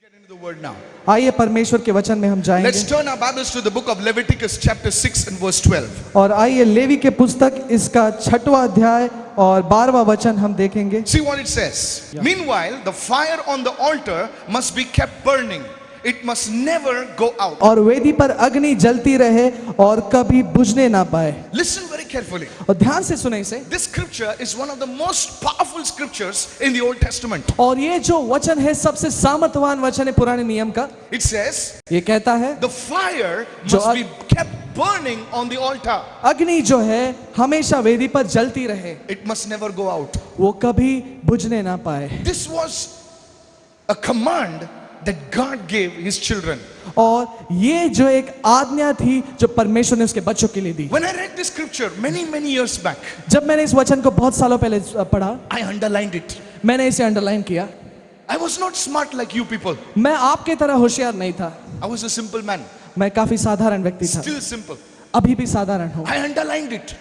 Get into the word now. आइए परमेश्वर के वचन में हम Let's जाएंगे turn our Bibles to the book of Leviticus chapter 6 and verse 12. और आइए लेवी के पुस्तक इसका 6वां अध्याय और 12वां वचन हम देखेंगे। See what it says. Meanwhile, the fire on the altar must be kept burning. It must never go out. और वेदी पर अग्नि जलती रहे और कभी बुझने ना पाए। Listen very carefully. और ध्यान से सुने इसे। This scripture is one of the most powerful scriptures in the Old Testament. और ये जो वचन है सबसे सामर्थवान वचन है पुराने नियम का। It says, ये कहता है the fire जो must be kept burning on the altar. अग्नि जो है हमेशा वेदी पर जलती रहे, It must never go out. वो कभी बुझने ना पाए। This was a command that God gave his children. और ये जो एक आज्ञा थी जो परमेश्वर ने उसके बच्चों के लिए दी। When I read this scripture many years back, जब मैंने इस वचन को बहुत सालों पहले पढ़ा, I underlined it. मैंने इसे अंडरलाइन किया। I was not smart like you people. मैं आपके तरह होशियार नहीं था, I was a simple man. मैं काफी साधारण व्यक्ति था, Still simple. अभी भी साधारण हूँ। I underlined it.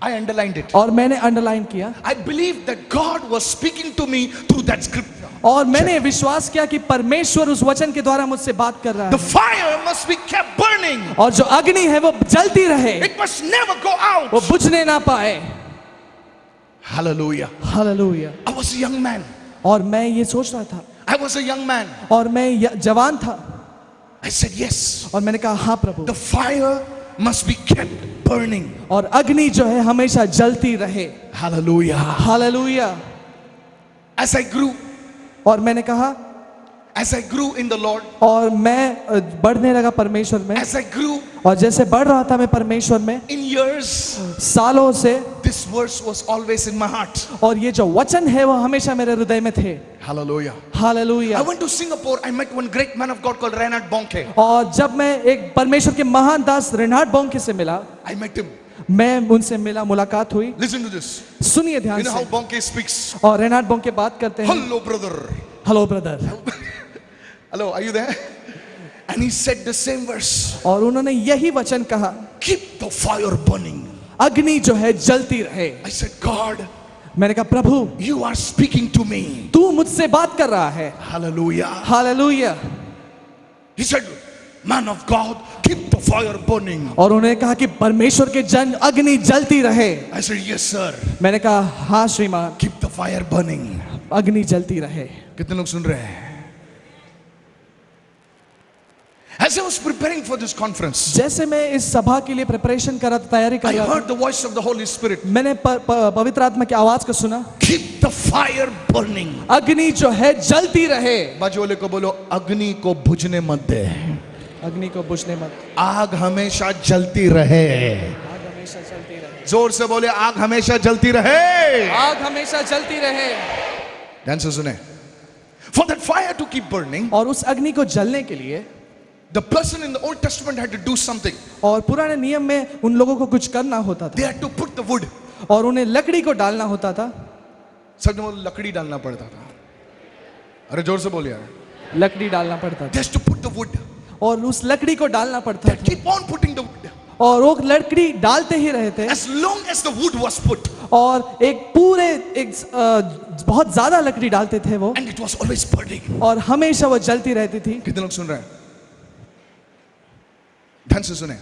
I underlined it. और मैंने अंडरलाइन किया I believed that God was speaking to me through that scripture. और मैंने विश्वास किया कि परमेश्वर उस वचन के द्वारा मुझसे बात कर रहा The है fire must be kept burning. और जो अग्नि है वो जलती रहे, It must never go out. वो बुझने ना पाए। Hallelujah. Hallelujah. I was a young man. और मैं ये सोच रहा था I was a young man. और मैं जवान था I said yes. और मैंने कहा हाँ प्रभु, The fire must be kept burning. और अग्नि जो है हमेशा जलती रहे। Hallelujah. Hallelujah. As I grew, और मैंने कहा as I grew in the Lord, और मैं बढ़ने लगा परमेश्वर में, as I grew और जैसे बढ़ रहा था मैं परमेश्वर में in years, सालों से, this verse was always in my heart. और ये जो वचन है वो हमेशा मेरे हृदय में थे। Hallelujah. I hallelujah. went to Singapore. I met one great man of God called Reinhard Bonnke. और जब मैं एक परमेश्वर के महान दास रेनहार्ड बोंके से मिला, I met him. मैं उनसे मिला, मुलाकात हुई। Listen to this. सुनिए You ध्यान know how से। Bonnke speaks? और रेनहार्ड बोंके बात करते हैं, Hello, brother. Hello brother. Hello, are you there? And he said the same verse. और उन्होंने यही वचन कहा, Keep the fire burning. अग्नि जो है जलती रहे। I said, God, मैंने कहा प्रभु you are speaking to me. तू मुझसे बात कर रहा है। Hallelujah. Hallelujah. He said, man of God, keep the fire burning. और उन्होंने कहा कि परमेश्वर के जन अग्नि जलती रहे। I said, yes, sir. मैंने कहा हाँ श्रीमान, Keep the fire burning. अग्नि जलती रहे। कितने लोग सुन रहे हैं? As I was preparing for this conference, जैसे मैं इस सभा के लिए प्रिपरेशन कर रहा था, तैयारी कर I रहा था, heard the voice of the Holy Spirit. मैंने पवित्र आत्मा की आवाज को सुना, Keep the fire burning. अग्नि जो है जलती रहे। बाजू वाले को बोलो, अग्नि को बुझने मत दे। अग्नि को बुझने मत, आग हमेशा जलती रहे। आग हमेशा जलती रहे। जोर से बोले, आग हमेशा जलती रहे। आग हमेशा जलती रहे। ध्यान से सुने। For that fire to keep burning, और उस अग्नि को जलने के लिए the person in the Old Testament had to do something. और पुराने नियम में उन लोगों को कुछ करना होता They था had to put the wood. और उन्हें लकड़ी को डालना होता था। सब लोग लकड़ी डालना पड़ता था। अरे जोर से बोलिए यार। लकड़ी डालना पड़ता They था had to put the wood. और उस लकड़ी को डालना पड़ता They था keep on putting the wood. और वो लकड़ी डालते ही रहे थे As long as the wood was put, और एक पूरे बहुत ज्यादा लकड़ी डालते थे वो, and it was always burning. और हमेशा वो जलती रहती थी। कितने लोग सुन रहे हैं? ध्यान से सुने।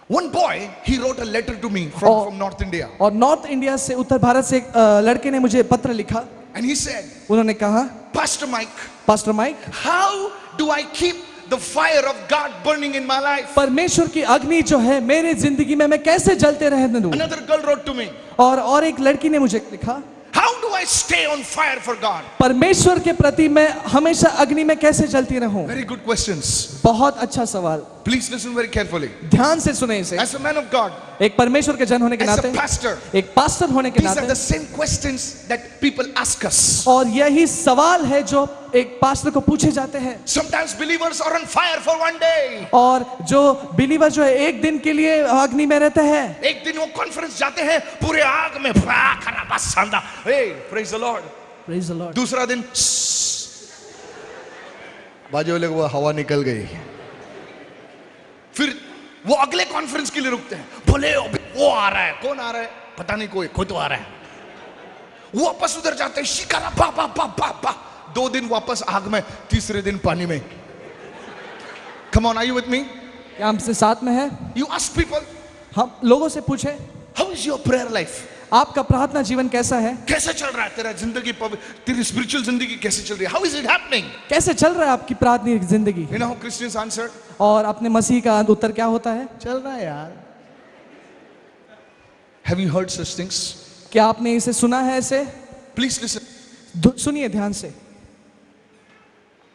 One boy, he wrote a letter to me from North India, और नॉर्थ इंडिया से, उत्तर भारत से एक लड़के ने मुझे पत्र लिखा। and he said, उन्होंने कहा, Pastor Mike, pastor Mike, how do I keep the fire of God burning in my life? परमेश्वर की अग्नि जो है मेरे जिंदगी में मैं कैसे जलते रहने दूं। Another girl wrote to me, और एक लड़की ने मुझे लिखा, how do I stay on fire for God? परमेश्वर के प्रति मैं हमेशा अग्नि में कैसे जलती रहूं। Very good questions. बहुत अच्छा सवाल, Please listen very carefully. ध्यान से सुने इसे। As a man of God, एक परमेश्वर के जन होने के as a नाते, pastor, एक पास्टर होने के these are नाते, the same questions that people ask us. और यही सवाल है जो एक पास्टर को पूछे जाते हैं। Sometimes believers are on fire for one day. और जो बिलीवर जो है एक दिन के लिए अग्नि में रहते हैं, एक दिन वो कॉन्फ्रेंस जाते हैं, पूरे आग में hey, praise the Lord. Praise the Lord। दूसरा दिन बाजू वाले को हवा निकल गई, फिर वो अगले कॉन्फ्रेंस के लिए रुकते हैं, बोले अभी वो आ रहा है, कौन आ रहा है पता नहीं, कोई तो आ रहा है। वो वापस उधर जाते हैं, शिकारा पा पा पा पा पा, 2 दिन वापस आग में, तीसरे दिन पानी में. Come on, are you with me? क्या हमसे साथ में है? You ask people, हम लोगों से पूछे how is your prayer life? आपका प्रार्थना जीवन कैसा है? कैसे चल रहा है तेरा जिंदगी, तेरी स्पिरिचुअल जिंदगी कैसे चल रही है? How is it happening? कैसे चल रहा है आपकी प्रार्थना जिंदगी? You know how Christians answered? और अपने मसीह का उत्तर क्या होता है? चल रहा है यार. Have you heard such things? क्या आपने इसे सुना है? ऐसे Please listen. सुनिए ध्यान से.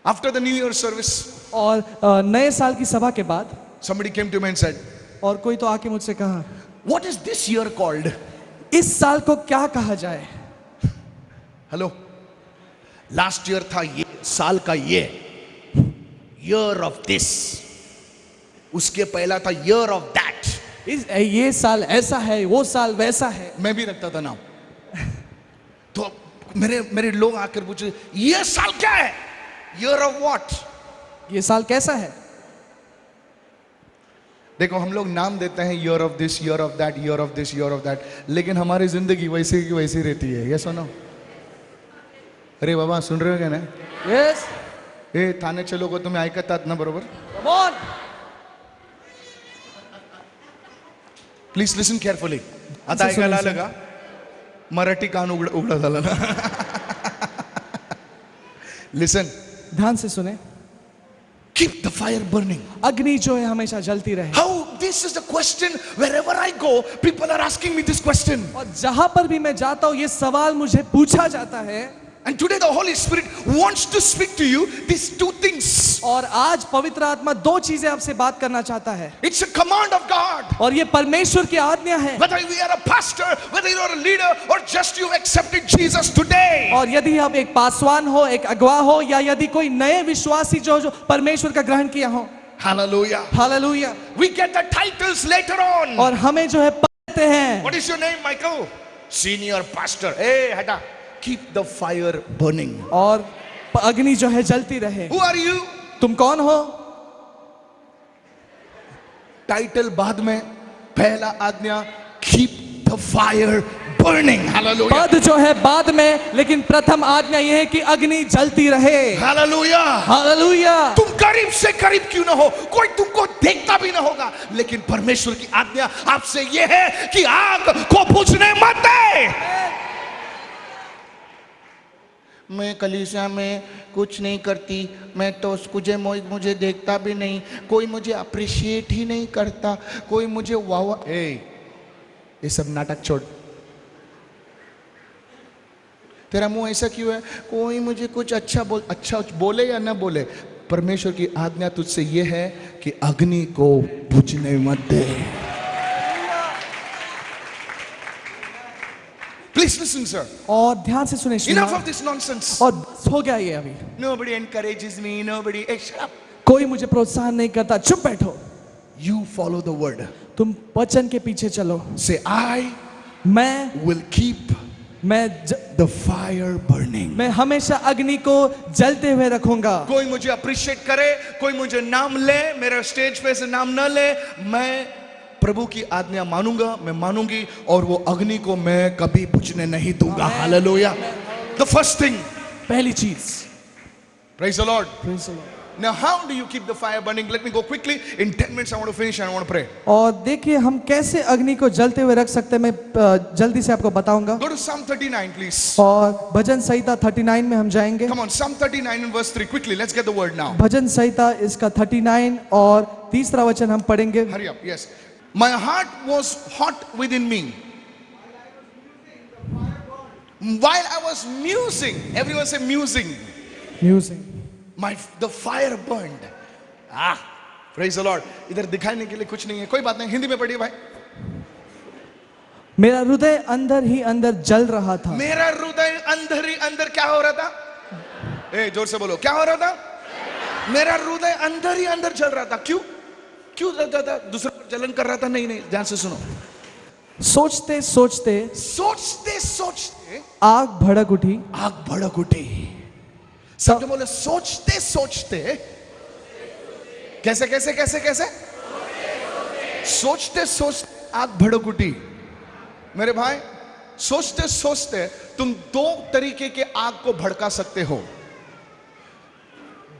After the New Year service, और नए साल की सभा के बाद somebody came to me and said, और कोई तो आके मुझसे कहा, what is this year called? इस साल को क्या कहा जाए? हेलो, लास्ट ईयर था ये साल का, ये ईयर ऑफ दिस, उसके पहला था ईयर ऑफ दैट. ये साल ऐसा है, वो साल वैसा है. मैं भी रखता था नाम. तो मेरे लोग आकर पूछे, ये साल क्या है? Year of what? ये साल कैसा है? देखो, हम लोग नाम देते हैं year of this, year of that, year of this, year of that, लेकिन हमारी जिंदगी वैसे की वैसी रहती है. ये सुनो. अरे बाबा, सुन रहे हो क्या ना? यस. ए थाने चलो को तुम्हें ऐकतात ना बरोबर? Come on. Please listen carefully. आता ऐकायला आलं का? मराठी कान उघडा झाला ना. लिसन. ध्यान से सुने. Keep the fire burning. अग्नि जो है हमेशा जलती रहे. How? This is the question. Wherever I go, people are asking me this question. और जहां पर भी मैं जाता हूं ये सवाल मुझे पूछा जाता है. And today the Holy Spirit wants to speak to you these 2 things. और आज पवित्र आत्मा 2 चीजें आपसे बात करना चाहता है. It's a command of God. और ये परमेश्वर की आज्ञा है. Whether we are a pastor, whether you are a leader, or just you accepted Jesus today. और यदि आप एक पासवान हो, एक अगवा हो, या यदि कोई नए विश्वासी जो परमेश्वर का ग्रहण किया हो. Hallelujah. Hallelujah. We get the titles later on. और हमें जो है पढ़ते हैं. What is your name, Michael? Senior pastor. Hey, hata. Keep the fire burning. और अग्नि जो है जलती रहे. Who are you? तुम कौन हो? टाइटल बाद में, पहला आज्ञा keep the fire burning. Hallelujah. पद जो है बाद में, लेकिन प्रथम आज्ञा यह है कि अग्नि जलती रहे. Hallelujah. हालेलुया. तुम करीब से करीब क्यों ना हो, कोई तुमको देखता भी ना होगा, लेकिन परमेश्वर की आज्ञा आपसे यह है कि आग को बुझने मत दे. मैं कलीसिया में कुछ नहीं करती, मैं तो मुझे देखता भी नहीं, कोई मुझे अप्रिशिएट ही नहीं करता, कोई मुझे वाह. ये सब नाटक छोड़. तेरा मुंह ऐसा क्यों है? कोई मुझे कुछ अच्छा बोले या ना बोले, परमेश्वर की आज्ञा तुझसे ये है कि अग्नि को बुझने मत दे. Please listen, sir. और ध्यान से सुने. Enough of this nonsense. और बस हो गया ये अभी. Nobody encourages me. Nobody. Hey, shut up. कोई मुझे प्रोत्साहन नहीं करता. चुप बैठो. You follow the word. तुम वचन के पीछे चलो. Say, I मैं will keep the fire burning. मैं हमेशा अग्नि को जलते हुए रखूंगा. कोई मुझे अप्रिशिएट करे, कोई मुझे नाम ले, मेरा स्टेज पे से नाम न ले, मैं प्रभु की आज्ञा मानूंगा, मैं मानूंगी, और वो अग्नि को मैं कभी बुझने नहीं दूंगा. हालेलुया. The first thing. पहली चीज. Praise the Lord. Praise the Lord. Now how do you keep the fire burning? Let me go quickly. In 10 minutes I want to finish and I want to pray. और देखिए हम कैसे अग्नि को जलते हुए रख सकते हैं. मैं जल्दी से आपको बताऊंगा. Go to Psalm 39 please. और भजन संहिता 39 में हम जाएंगे. Come on, Psalm 39 and verse 3 quickly. Let's get the word now. भजन संहिता इसका 39 और 3रा वचन हम पढ़ेंगे. Hurry up. Yes. My heart was hot within me while I was musing. Everyone say musing. Musing. The fire burned. Praise the Lord. इधर दिखाने के लिए कुछ नहीं है, कोई बात नहीं, हिंदी में पढ़िए भाई. मेरा हृदय अंदर ही अंदर जल रहा था. मेरा हृदय अंदर ही अंदर क्या हो रहा था? ए जोर से बोलो, क्या हो रहा था? मेरा हृदय अंदर ही अंदर जल रहा था. क्यों जलता था? दूसरा पर जलन कर रहा था? नहीं, ध्यान से सुनो. सोचते सोचते आग भड़क उठी. सब बोले सोचते सोचते. कैसे? सोचते सोचते आग भड़क उठी. मेरे भाई, सोचते सोचते तुम 2 तरीके के आग को भड़का सकते हो.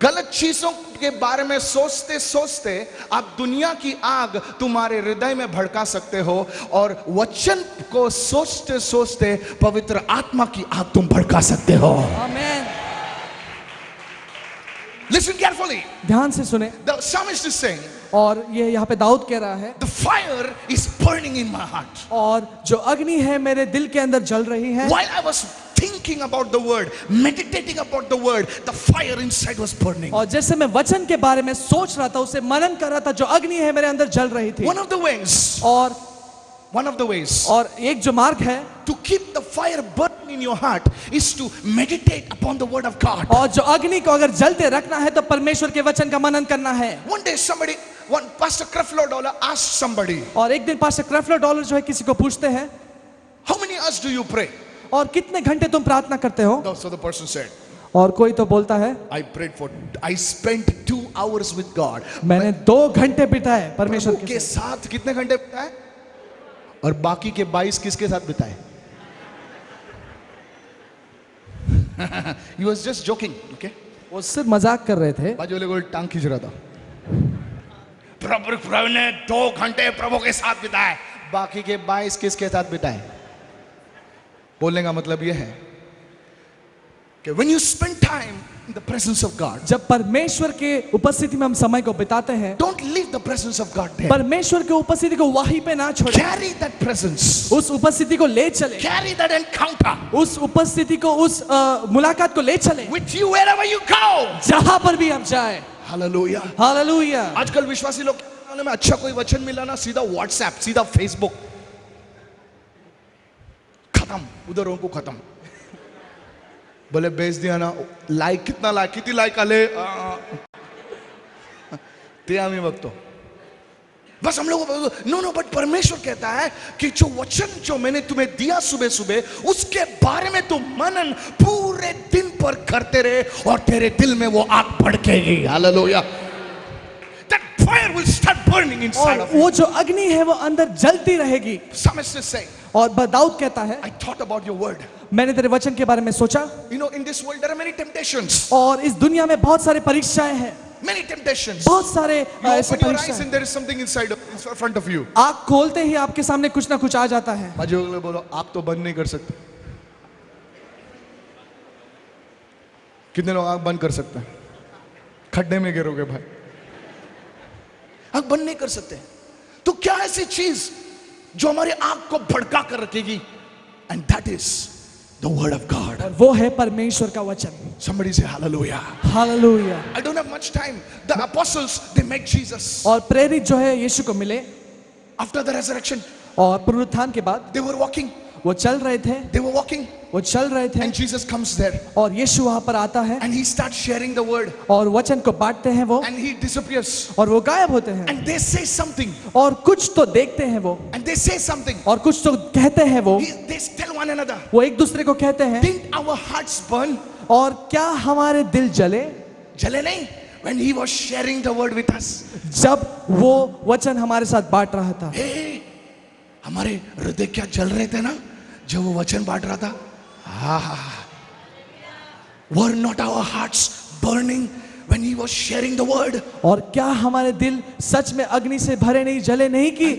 गलत चीजों के बारे में सोचते सोचते आप दुनिया की आग तुम्हारे हृदय में भड़का सकते हो, और वचन को सोचते सोचते पवित्र आत्मा की आग तुम भड़का सकते हो। आमेन। Listen carefully. ध्यान से सुने। The psalmist is saying, और ये यहाँ पे दाऊद कह रहा है, the fire is burning in my heart. और जो अग्नि है मेरे दिल के अंदर जल रही है। While I was thinking about the word, meditating about the word, the fire inside was burning. और जैसे मैं वचन के बारे में सोच रहा था, उसे मनन कर रहा था, जो अग्नि है मेरे अंदर जल रही थी। One of the ways, और एक जो मार्ग है to keep the fire burning in your heart is to meditate upon the word of God. और जो अग्नि को अगर जलते रखना है तो परमेश्वर के वचन का मनन करना है। One day one Pastor Creflo Dollar asked somebody, और एक दिन पास्टर क्रेफलो डॉलर जो है किसी को पूछते हैं, how many hours do you pray? और कितने घंटे तुम प्रार्थना करते हो? So the person said, और कोई तो बोलता है, I spent 2 hours with God. मैंने 2 घंटे बिताए परमेश्वर प्रभु के साथ। कितने घंटे बिताए? और बाकी के 22 किसके साथ बिताए? He was just joking, okay? वो सिर्फ मजाक कर रहे थे। बाजू वाले को टांग खींच रहा था। प्रभु ने 2 घंटे प्रभु के साथ बिताए, बाकी के 22 किसके साथ बिताए? बोलने का मतलब यह है कि when you spend time in the presence of God, जब परमेश्वर के उपस्थिति में हम समय को बिताते हैं, don't leave the presence of God there. परमेश्वर के उपस्थिति को वहीं पे ना छोड़ें। Carry that presence. उस उपस्थिति को ले चले, Carry that encounter उस उपस्थिति को, उस मुलाकात को ले चले, with you wherever you go. जहां पर भी हम जाए। Hallelujah. हालेलुया। आजकल विश्वासी लोग में अच्छा कोई वचन मिला ना, सीधा व्हाट्सएप, सीधा फेसबुक, खत्म, उधर उनको खत्म। बोले बेच दिया ना, लाइक कितना लाइक, कितनी लाइक आले ते आम्ही बघतो। बस हम लोग नो, बट परमेश्वर कहता है कि जो वचन जो मैंने तुम्हें दिया सुबह सुबह, उसके बारे में तुम मनन पूरे दिन पर करते रहे और तेरे दिल में वो आग भड़केगी। Hallelujah. That fire will start burning inside of you. वो जो अग्नि है वो अंदर जलती रहेगी। Psalmist is saying, और दाऊद कहता है, I thought about your word. मैंने तेरे वचन के बारे में सोचा। You know, in this world there are many temptations. और इस दुनिया में बहुत सारे परीक्षाएं हैं, Many temptations. बहुत सारे You ऐसे open your eyes परीक्षाएं। and there is something inside in front of you. आँख खोलते ही आपके सामने कुछ ना कुछ आ जाता है। बाजू वाले बोलो, आग तो बंद नहीं कर सकते। कितने लोग आग बंद कर सकते हैं? खड्डे में गिरोगे भाई। आग बंद नहीं कर सकते। तो क्या ऐसी चीज जो हमारी आग को भड़का कर रखेगी? And that is the word of God. और वो है परमेश्वर का वचन। Somebody say hallelujah. Hallelujah. I don't have much time. The apostles, they met Jesus और प्रेरित जो है यीशु को मिले, after the resurrection. और पुनरुत्थान के बाद They were walking. वो चल रहे थे, They were walking, वो चल रहे थे, and Jesus comes there, और यीशु वहां पर आता है and he starts sharing the word, और वचन को बांटते हैं वो, and he disappears, और वो गायब होते हैं, and they say something, और कुछ तो देखते हैं वो, and they say something. और कुछ तो कहते हैं वो, They tell one another, वो एक दूसरे को कहते हैं, didn't our hearts burn? और क्या हमारे दिल जले? जले नहीं? When he was sharing the word with us. जब वो वचन हमारे साथ बांट रहा था। Hey, हमारे हृदय क्या जल रहे थे ना जब वो वचन बांट रहा था? Were not our hearts burning when he was sharing the word? और क्या हमारे दिल सच में अग्नि से भरे नहीं, जले नहीं कि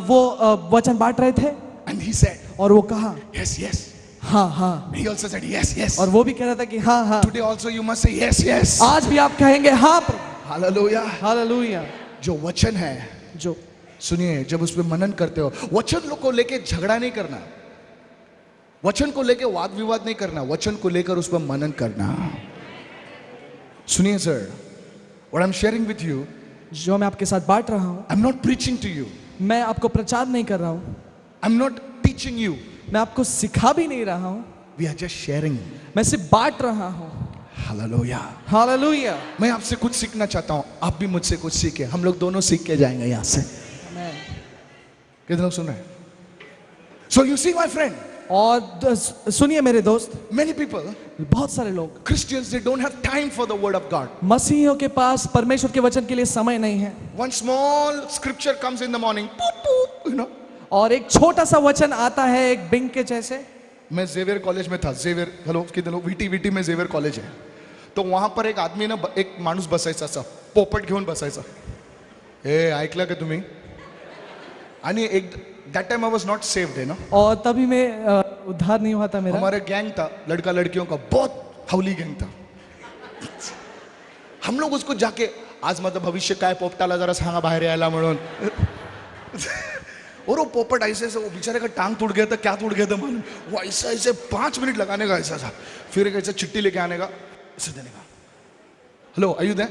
वो वचन बांट रहे थे? And he said, और वो कहा, yes, yes. हाँ हाँ। He also said, yes, yes. और वो भी कह रहा था कि हाँ हाँ। Today also you must say yes, yes. आज भी आप कहेंगे हाँ। Hallelujah. हालेलुया। जो वचन है, जो सुनिए, जब उस पर मनन करते हो, वचन को लेके झगड़ा नहीं करना, वचन को लेके वाद विवाद नहीं करना, वचन को लेकर उस पर मनन करना। सुनिए sir, what I'm sharing with you, जो मैं आपके साथ बांट रहा हूँ, I'm not preaching to you, मैं आपको प्रचार नहीं कर रहा हूँ, I'm not teaching you, मैं आपको सिखा भी नहीं रहा हूँ, we are just sharing. मैं सिर्फ बांट रहा हूँ। हालेलुया। हालेलुया। मैं आपसे कुछ सीखना चाहता हूँ, आप भी मुझसे कुछ सीखे, हम लोग दोनों सीख के जाएंगे यहाँ से। कितने लोग सुन रहे हैं? So you see my friend, और सुनिए मेरे दोस्त, many people, बहुत सारे लोग Christians, they don't have time for the word of God. मसीहियों के पास परमेश्वर के वचन के लिए समय नहीं है। One small scripture comes in the morning, boop, boop, you know. और एक छोटा सा वचन आता है एक बिंग के जैसे। मैं जेवियर कॉलेज में था, जेवियर, हेलो कितने लोग, वीटी में जेवियर कॉलेज है। तो वहां पर एक आदमी ना एक माणूस बसायचा असा पोपट घेऊन बसायचा. हे ऐकलं का तुम्ही? आणि एक that time I was not saved है ना. और तभी मैं उद्धार नहीं हुआ था मेरा. हमारे गैंग था लड़का लड़कियों का, बहुत हवली गैंग था. हम लोग उसको जाके आज माझं भविष्य काय पोपटाला जरा सांगा बाहेर यायला म्हणून. और वो पोपट ऐसे वो बेचारे का टांग टूट गया था, क्या टूट गया था मालूम. वो ऐसा ऐसे 5 मिनट लगाने का ऐसा था, फिर एक ऐसा चिट्ठी लेके आने का, ऐसे देने का. Hello are you there?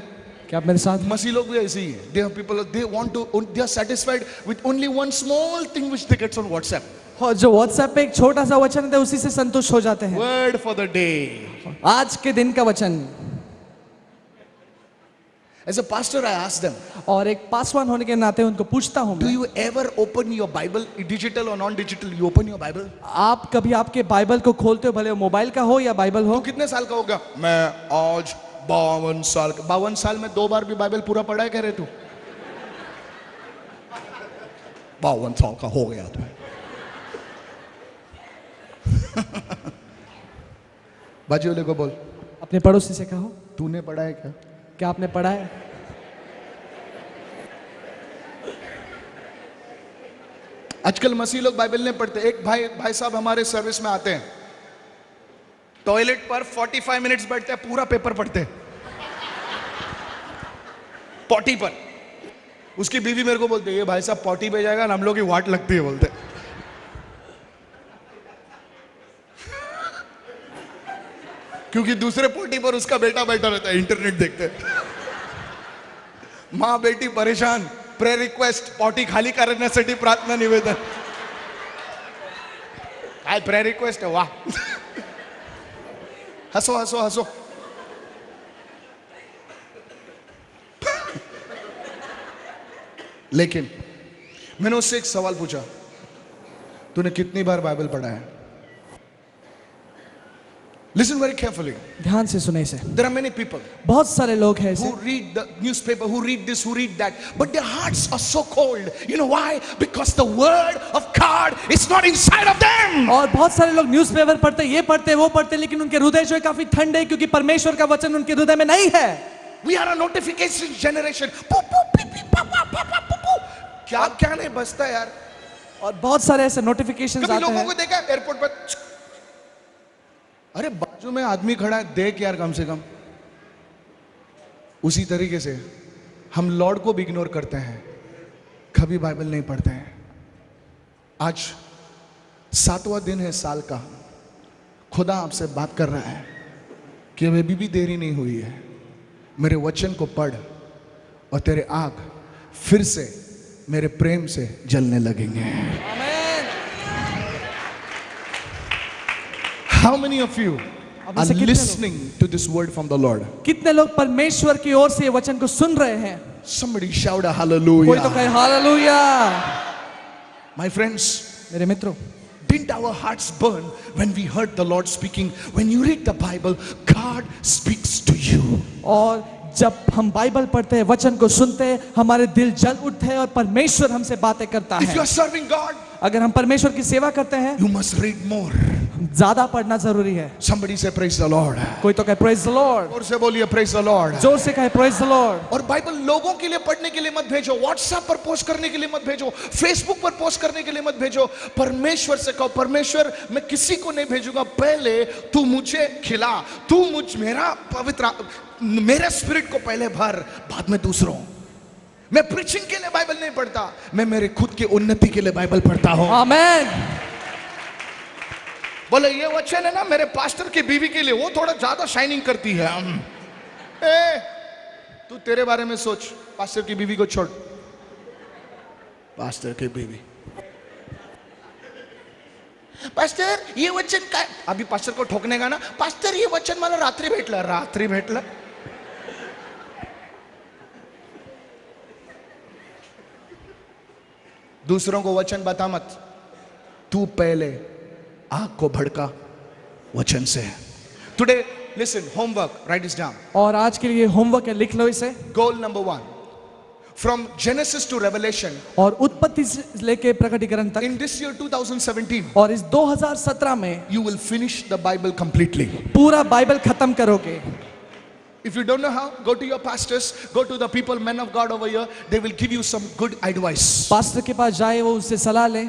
क्या आप मेरे साथ? मसीह लोग भी ऐसे ही है. They are people, they want to, they are satisfied with only one small thing which they gets on WhatsApp. और जो व्हाट्सएप पे एक छोटा सा वचन है उसी से संतुष्ट हो जाते हैं. Word for the day. आज के दिन का वचन. As a pastor, I ask them, और एक पासवान होने के नाते उनको पूछता हूँ do मैं, you ever open your Bible, digital or non-digital? You open your Bible? आप कभी आपके बाइबल को खोलते हो, भले वो मोबाइल का हो या बाइबल हो? तू कितने साल का हो गया? मैं आज 52 साल का. 52 साल में 2 बार भी बाइबल पूरा पढ़ा है कह रहे तू? 52 साल का हो गया तू. बाजू वाले को बोल, अपने पड़ोसी से कहो, तूने पढ़ा है क्या? क्या आपने पढ़ा है? आजकल मसीह लोग बाइबल नहीं पढ़ते. एक भाई साहब हमारे सर्विस में आते हैं, टॉयलेट पर 45 मिनट्स बैठते हैं, पूरा पेपर पढ़ते हैं पॉटी पर. उसकी बीवी मेरे को बोलते है, ये भाई साहब पॉटी पे जाएगा ना हम लोग की वाट लगती है बोलते. क्योंकि दूसरे पोटी पर उसका बेटा बैठा रहता है, इंटरनेट देखते. माँ बेटी परेशान. प्रेयर रिक्वेस्ट, पॉटी खाली करण्यासाठी प्रार्थना निवेदन. काय प्रेयर रिक्वेस्ट है? वाह. हसो हसो हसो. लेकिन मैंने उससे एक सवाल पूछा, तूने कितनी बार बाइबल पढ़ा है? Listen very carefully. ध्यान से सुने इसे. There are many people बहुत सारे लोग हैं ऐसे who read the newspaper, who read this, who read that, but their hearts are so cold. You know why? Because the word of God is not inside of them. और बहुत सारे लोग newspaper पढ़ते, ये पढ़ते, वो पढ़ते, लेकिन उनके हृदय जो है काफी ठंडे हैं, क्योंकि परमेश्वर का वचन उनके हृदय में नहीं है. We are a notification generation. पू, पू, पी, पी, पा, पा, पा, पा, पू, पू. क्या क्या नहीं बजता यार. और बहुत सारे ऐसे नोटिफिकेशंस कभी आते लोगों हैं. को देखा एयरपोर्ट पर, अरे बाजू में आदमी खड़ा है, देख यार कम से कम. उसी तरीके से हम लॉर्ड को भी इग्नोर करते हैं, कभी बाइबल नहीं पढ़ते हैं. आज 7वां दिन है साल का. खुदा आपसे बात कर रहा है कि अभी भी देरी नहीं हुई है. मेरे वचन को पढ़ और तेरे आंख फिर से मेरे प्रेम से जलने लगेंगे. How many of you अब are ऐसे कितने listening to this word from the Lord? कितने लोग परमेश्वर की ओर से ये वचन को सुन रहे हैं? Somebody shout a कोई तो hallelujah. कहे हालेलुया. My friends, मेरे मित्रों, didn't our hearts burn when we heard the Lord speaking? When you read the Bible, God speaks to you. और जब हम बाइबल पढ़ते हैं, वचन को सुनते हैं, हमारे दिल जल उठते हैं और परमेश्वर हमसे बातें करता If you है. are serving God, अगर हम परमेश्वर की सेवा करते हैं, you must read more. ज्यादा पढ़ना जरूरी है. Somebody say praise the Lord. कोई तो कहे प्रेज द लॉर्ड. और से बोलिए praise the Lord. जोर से कहे प्रेज द लॉर्ड. और बाइबल लोगों के लिए पढ़ने के लिए मत भेजो, व्हाट्सएप पर पोस्ट करने के लिए मत भेजो, फेसबुक पर पोस्ट करने के लिए मत भेजो. परमेश्वर से कहो, परमेश्वर मैं किसी को नहीं भेजूंगा, पहले तू मुझे खिला, तू मेरा पवित्र, मेरे स्पिरिट को पहले भर, बाद में दूसरों. मैं प्रीचिंग के लिए बाइबल नहीं पढ़ता, मैं मेरे खुद की उन्नति के लिए बाइबल पढ़ता हूं. आमेन. बोले ये वचन है ना मेरे पास्टर की बीवी के लिए, वो थोड़ा ज्यादा शाइनिंग करती है. तू तेरे बारे में सोच, पास्टर की बीवी को छोड़. पास्टर की बीवी, पास्टर ये वचन काय, अभी पास्टर को ठोकने का ना, पास्टर ये वचन मला रात्री भेटलं. रात्री भेटलं? दूसरों को वचन बता मत, तू पहले आग को भड़का वचन से. Today listen, homework, write this down. और आज के लिए होमवर्क है, लिख लो इसे. Goal number 1, from Genesis to Revelation, और उत्पत्ति से लेके प्रकटीकरण तक, इन दिस ईयर 2017, और इस 2017 में you will finish the Bible completely. पूरा बाइबल खत्म करोगे. If you don't know how, go to your pastors, go to the people, men of God over here. They will give you some good advice. Pastor के पास जाए, वो उससे सलाह ले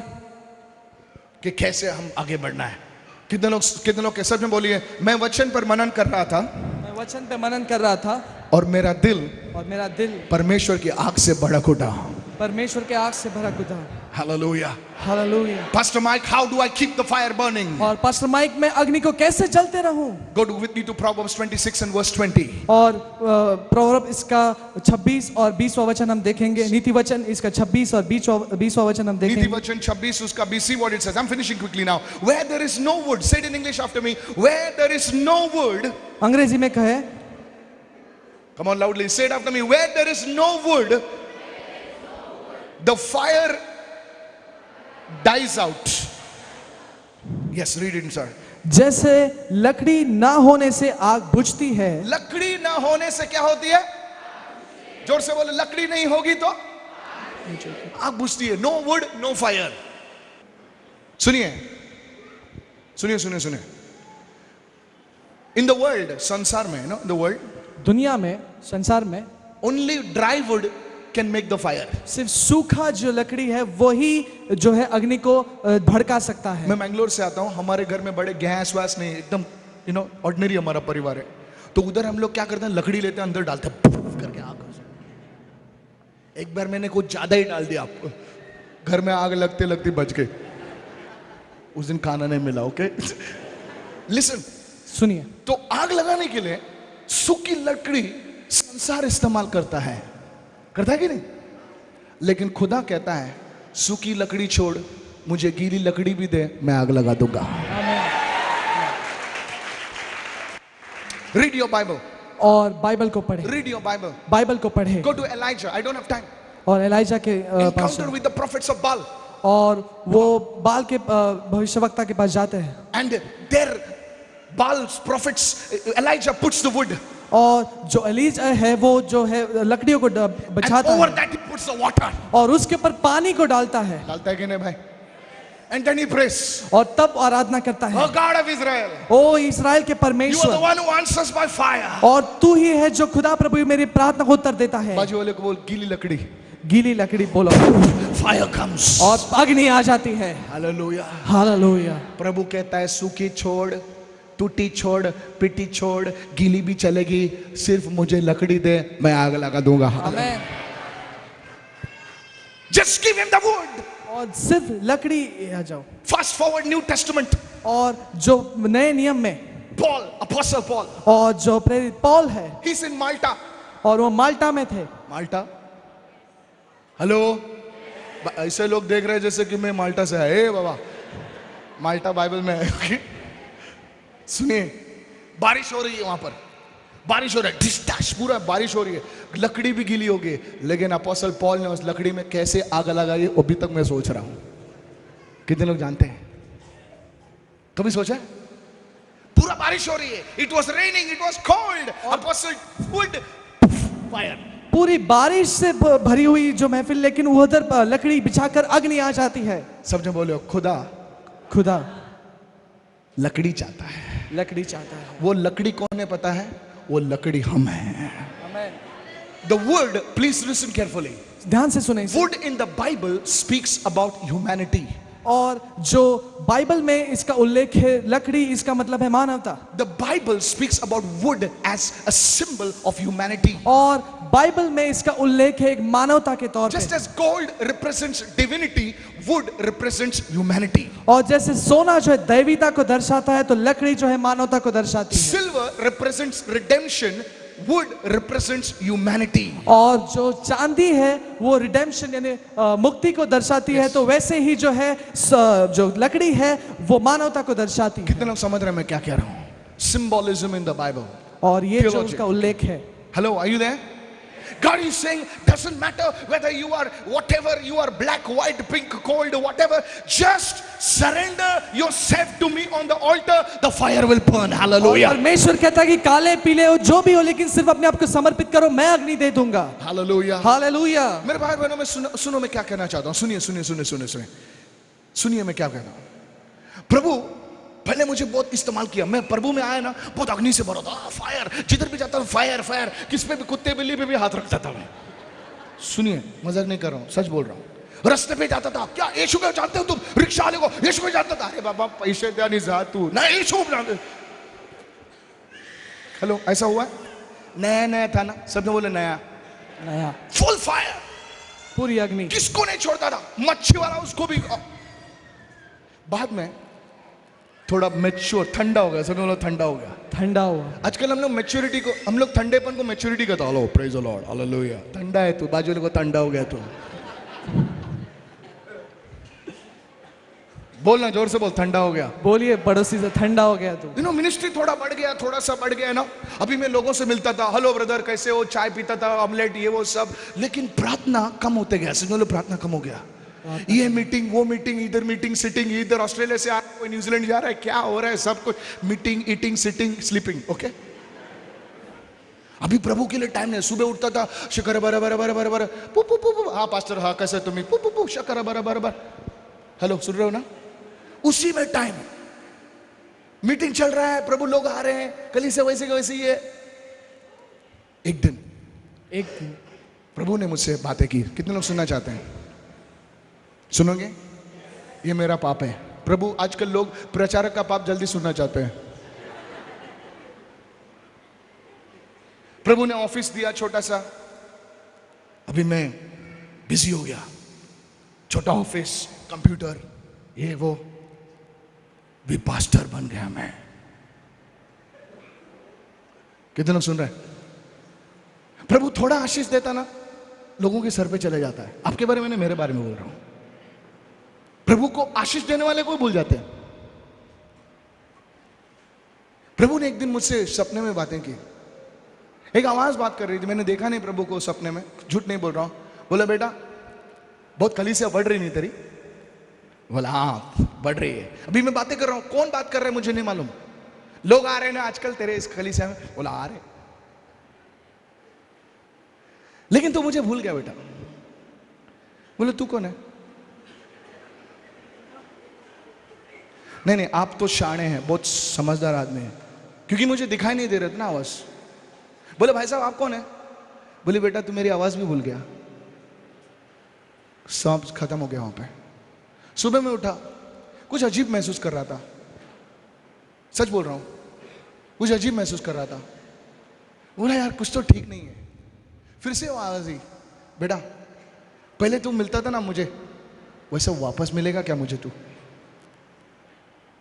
कि कैसे हम आगे बढ़ना है. कितने लोग सच में बोलिए, मैं वचन पर मनन कर रहा था मैं वचन पे मनन कर रहा था और मेरा दिल परमेश्वर की आग से भड़क उठा. परमेश्वर के आग से भड़क उठा. Hallelujah. Hallelujah. Pastor Mike, how do I keep the fire burning? और पास्टर माइक, मैं अग्नि को कैसे जलते रहूं? Go with me to Proverbs 26 and verse 20. और प्रोवर्ब इसका 26 और 20वां वचन हम देखेंगे. नीति वचन इसका 26 और 20वां वचन हम नीति देखेंगे. वचन 26 उसका see what it says. I'm finishing quickly now. Where there is no wood, say it in English after me. Where there is no wood, अंग्रेजी में कहे, come on loudly, say it after me. Where there is no wood, the fire dies out. Yes, read it, sir. जैसे लकड़ी ना होने से आग बुझती है. लकड़ी ना होने से क्या होती है? जोर से बोले, लकड़ी नहीं होगी तो आग बुझती है. No wood, no fire. सुनिए सुनिए सुनिए सुनिए. In the world, संसार में, no, the world, दुनिया में, संसार में only dry wood can make the fire. सिर्फ सूखा जो लकड़ी है वही जो है अग्नि को भड़का सकता है. मैं मैंगलोर से आता हूँ. हमारे घर में बड़े गैस वैस नहीं, एकदम ऑर्डिनरी हमारा परिवार है. तो उधर हम लोग क्या करते हैं, लकड़ी लेते हैं, अंदर डालते हैं, पुफ करके आग. एक बार मैंने कुछ ज्यादा ही डाल दिया, घर में आग लगते लगते बच गए. उस दिन खाना नहीं मिला. ओके, लिसन, सुनिए. तो आग लगाने के लिए सूखी लकड़ी संसार इस्तेमाल करता है कि नहीं? लेकिन खुदा कहता है, सूखी लकड़ी छोड़, मुझे गीली लकड़ी भी दे, मैं आग लगा दूंगा. Read your Bible. और बाइबल को पढ़े. Read your Bible. बाइबल को पढ़े. Go to Elijah. I don't have time. और एलाइजा के पास, encounter with the prophets of Baal. और वो बाल के भविष्यवक्ता के पास जाते हैं. And there Baal's prophets, Elijah puts the wood. और जो एलीजा है वो जो है लकड़ियों को बचाता And over है. that he puts the water. और उसके ऊपर पानी को डालता है. डालता है कि नहीं भाई? And then he prays. और तब आराधना करता है. Oh God of Israel. ओ इस्राएल के You are the परमेश्वर, one who answers by fire. और तू ही है जो खुदा प्रभु मेरी प्रार्थना को उत्तर देता है. बाजू वाले को बोल, गीली लकड़ी. गीली लकड़ी बोलो. Fire comes. और अग्नि आ जाती है. Hallelujah. हालेलुया. प्रभु कहता है, सूखी छोड़, टूटी छोड़, पिटी छोड़, गीली भी चलेगी, सिर्फ मुझे लकड़ी दे, मैं आग लगा दूंगा. आमेन. Just give him the wood. और सिर्फ लकड़ी आ जाओ. Fast forward New Testament. और जो नए नियम में Paul, Apostle Paul. और जो प्रेरित पौल है, He's in Malta. और वो माल्टा में थे. माल्टा. हेलो, ऐसे लोग देख रहे हैं जैसे कि मैं माल्टा से है. ए बाबा, माल्टा बाइबल में है. सुनिए, बारिश हो रही है वहां पर, बारिश हो रहा है, डिस्टैश पूरा बारिश हो रही है, लकड़ी भी गीली हो गई. लेकिन अपोस्टल पॉल ने उस लकड़ी में कैसे आग लगाई, अभी तक मैं सोच रहा हूं. कितने लोग जानते हैं? कभी सोचा? पूरा बारिश हो रही है, it was raining, it was cold, apostle wood fire. पूरी बारिश से भरी हुई जो महफिल, लेकिन उधर लकड़ी बिछाकर अग्नि आ जाती है. सबने बोले, खुदा लकड़ी चाहता है. लकड़ी चाहता है. वो लकड़ी कौन है पता है? वो लकड़ी हम हैं. The word, please listen carefully. ध्यान से सुने. Wood in the Bible speaks about humanity. और जो बाइबल में इसका उल्लेख है, लकड़ी इसका मतलब है मानवता. The Bible speaks about wood as a symbol of humanity. और बाइबल में इसका उल्लेख है एक मानवता के तौर Just पे. as gold represents divinity, wood represents humanity. और जैसे सोना जो है दैवीता को दर्शाता है, तो लकड़ी जो है मानवता को दर्शाती है. Silver represents redemption, wood represents humanity. और जो चांदी है वो रिडेम्पशन यानी मुक्ति को दर्शाती है. तो वैसे ही जो है जो लकड़ी है वो मानवता को दर्शाती है. कितने लोग समझ रहे हैं मैं क्या कह रहा हूं? Symbolism in the Bible. और ये जो Theology. उसका उल्लेख है. Hello, are you there? God is saying, doesn't matter whether you are whatever, you are black, white, pink, cold, whatever, just surrender yourself to me on the altar, the fire will burn. Hallelujah. परमेश्वर कहता है कि काले पीले हो जो भी हो, लेकिन सिर्फ अपने आप को समर्पित करो, मैं अग्नि दे दूंगा. Hallelujah. हालेलुया. मेरे भाई बहनों में सुनो मैं क्या कहना चाहता हूं. सुनिए मैं क्या कहता हूं. प्रभु पहले मुझे बहुत इस्तेमाल किया, मैं प्रभु में आया ना बहुत अग्नि से भरा था, फायर, जिधर भी जाता था फायर फायर, किस पे भी, कुत्ते बिल्ली पे भी हाथ रखता था मैं। सुनिए, मजाक नहीं कर रहा हूँ, सच बोल रहा हूँ। रास्ते पे जाता था, क्या यीशु को जानते हो तुम? रिक्शा वाले को यीशु को जानता था? अरे बाबा पैसे दिया नहीं जा तू ना, यीशु को जानते। हेलो, ऐसा हुआ? नया नया था ना, सबने बोले नया नया, फुल फायर, पूरी अग्नि, किसको नहीं छोड़ता था, मच्छी वाला उसको भी। बाद में थोड़ा मैच्योर, ठंडा हो गया, सब लोग ठंडा हो गया, ठंडा हुआ। आजकल हम लोग मैच्योरिटी को, हम लोग ठंडेपन को मैच्योरिटी कहता, hello praise the Lord hallelujah, ठंडा है तू, बाजू वाले को ठंडा हो गया तू। बोलना जोर से बोल, ठंडा हो गया। बोलिए पड़ोसी से, ठंडा हो गया तू। यू नो, मिनिस्ट्री थोड़ा बढ़ गया, थोड़ा सा बढ़ गया ना। अभी मैं लोगों से मिलता था, हेलो ब्रदर कैसे हो, चाय पीता था, ऑमलेट ये वो सब, लेकिन प्रार्थना कम होते गया। समझ लो, प्रार्थना कम हो गया। ये मीटिंग वो मीटिंग, इधर मीटिंग सिटिंग, इधर ऑस्ट्रेलिया से आ कोई न्यूजीलैंड जा रहा है, क्या हो रहा है, सब कुछ meeting, eating, sitting, sleeping. Okay, अभी प्रभु के लिए टाइम नहीं। सुबह उठता था, शकर बर बर बर बर बर, पु पु पु पु, हाँ पास्टर हाँ कैसे तुम्हें, पु पु पु, शकर बर बर बर। हेलो, सुन रहे हो ना? उसी में टाइम, मीटिंग चल रहा है, प्रभु लोग आ रहे हैं, कली से वैसे वैसे ही है। एक दिन प्रभु ने मुझसे बातें की। कितने लोग सुनना चाहते हैं? सुनोगे? ये मेरा पाप है। प्रभु, आजकल लोग प्रचारक का पाप जल्दी सुनना चाहते हैं। प्रभु ने ऑफिस दिया छोटा सा, अभी मैं बिजी हो गया, छोटा ऑफिस, कंप्यूटर, ये वो, भी पास्टर बन गया मैं। कितने लोग सुन रहे हैं? प्रभु थोड़ा आशीष देता ना, लोगों के सर पे चले जाता है। आपके बारे में नहीं, मेरे बारे में बोल रहा हूं। प्रभु को आशीष देने वाले को भूल जाते हैं। प्रभु ने एक दिन मुझसे सपने में बातें की। एक आवाज बात कर रही थी, मैंने देखा नहीं प्रभु को सपने में, झूठ नहीं बोल रहा हूं। बोला बेटा बहुत कलीसिया बढ़ रही नहीं तेरी? बोला हाँ बढ़ रही है। अभी मैं बातें कर रहा हूं, कौन बात कर रहा है मुझे नहीं मालूम, लोग आ रहे हैं ना आजकल तेरे इस कलीसिया में। बोला आ रहे, लेकिन तू मुझे भूल गया बेटा। बोले तू कौन है? नहीं नहीं, आप तो शाणे हैं, बहुत समझदार आदमी है, क्योंकि मुझे दिखाई नहीं दे रहा था ना आवाज। बोले भाई साहब आप कौन है? बोले बेटा तू मेरी आवाज भी भूल गया। सब खत्म हो गया वहां पे। सुबह में उठा, कुछ अजीब महसूस कर रहा था, सच बोल रहा हूं, कुछ अजीब महसूस कर रहा था। बोला यार कुछ तो ठीक नहीं है। फिर से वो आवाज आई, बेटा पहले तू मिलता था ना मुझे, वैसे वापस मिलेगा क्या मुझे तू?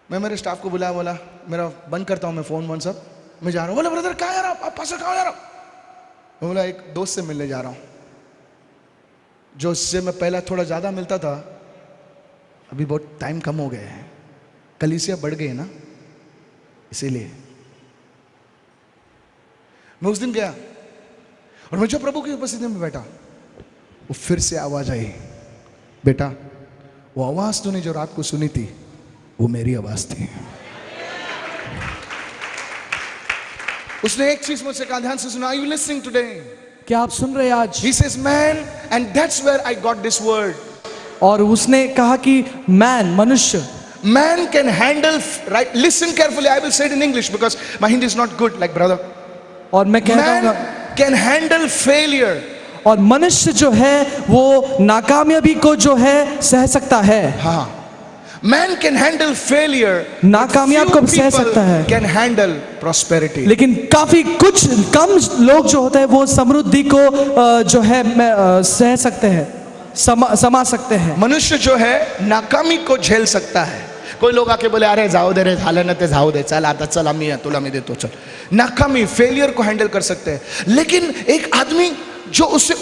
मैं मेरे स्टाफ को बुलाया, बोला मेरा बंद करता हूं मैं फोन वोन सब, मैं जा रहा हूं। बोला ब्रदर कहाँ जा रहा हूं? आप पास कहाँ जा रहा हूं? मैं बोला एक दोस्त से मिलने जा रहा हूं, जो उससे मैं पहला थोड़ा ज्यादा मिलता था, अभी बहुत टाइम कम हो गया है, कलीसिया बढ़ गए ना इसीलिए। मैं उस दिन गया और मैं जो प्रभु की उपस्थिति में बैठा, वो फिर से आवाज आई, बेटा वो आवाज तूने जो रात को सुनी थी वो मेरी आवाज थी। उसने एक चीज मुझसे कहा, ध्यान से सुना, आर यू लिसनिंग टुडे? क्या आप सुन रहे हैं आज? He says man and that's where I got this word. और उसने कहा कि मैन, मनुष्य, Man can handle, right? Listen carefully, I will say it in English because my Hindi is not good like brother. और मैं कह रहा हूँ Man can handle failure. और मनुष्य जो है वो नाकामयाबी को जो है सह सकता है। हाँ, man can handle failure. नाकामयाब को Few सह people सकता है, can handle prosperity. लेकिन काफी कुछ कम लोग जो होते हैं वो समृद्धि को जो है सह सकते हैं, समा सकते हैं। मनुष्य जो है नाकामी को झेल सकता है। कोई लोग आके बोले अरे जाओ दे रे, झालं ना ते जाऊ दे, चल आता चल आम्ही आहे, तुला मी देतो चल। नाकामी, फेलियर को हैंडल कर सकते हैं, लेकिन एक आदमी जो उससे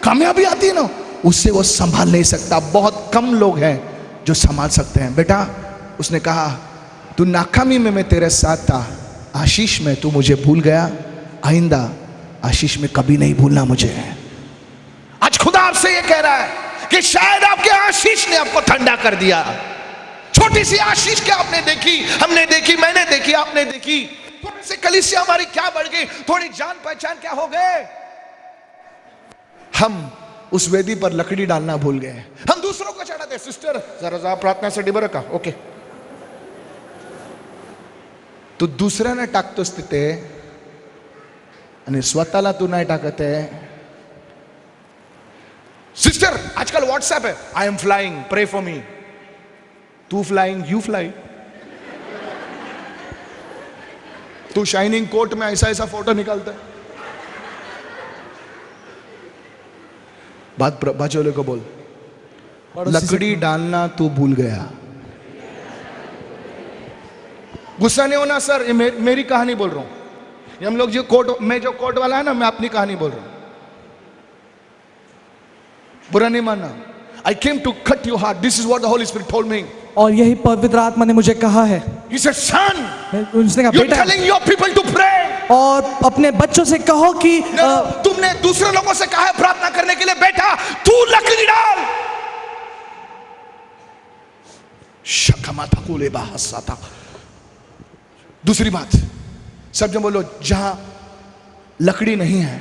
कामयाबी आती है ना, उससे वो संभाल नहीं सकता। बहुत कम लोग हैं जो संभाल सकते हैं। बेटा उसने कहा तू नाकामी में मैं तेरे साथ था, आशीष में तू मुझे भूल गया, आइंदा आशीष में कभी नहीं भूलना मुझे। आज खुदा आपसे ये कह रहा है कि शायद आपके आशीष ने आपको ठंडा कर दिया। छोटी सी आशीष क्या आपने देखी, हमने देखी, मैंने देखी, आपने देखी, थोड़ी सी कलीसिया हमारी क्या बढ़ गई, थोड़ी जान पहचान क्या हो गए, हम उस वेदी पर लकड़ी डालना भूल गए। हम दूसरों को चढ़ाते, सिस्टर जरा जा प्रार्थना से बरं का, ओके तू दुसऱ्यांना टाकतोस तिथे आणि स्वतःला तू नाही टाकत आहे. सिस्टर, आजकल व्हाट्सएप है, I am flying, pray for me. तू फ्लाइंग, यू फ्लाई. तू शाइनिंग कोट में ऐसा ऐसा फोटो निकालता है. बात बाजू वाले को बोल, लकड़ी डालना तू भूल गया. गुस्सा नहीं होना सर, ये मेरी कहानी बोल रहा हूं. ये हम लोग जो कोट, मैं जो कोट वाला है ना, मैं अपनी कहानी बोल रहा हूं. बुरा नहीं मानना. I came to cut your heart. This is what the Holy Spirit told me. और यही पवित्र आत्मा ने मुझे कहा है. He said, son, उसने कहा, you're बेटा, telling your people to pray. और अपने बच्चों से कहो कि तुमने दूसरे लोगों से कहा है प्रार्थना करने के लिए. बेटा, तू लकड़ी डाल. शकमा था कूले बाहसा था. दूसरी बात, सब जन बोलो, जहां लकड़ी नहीं है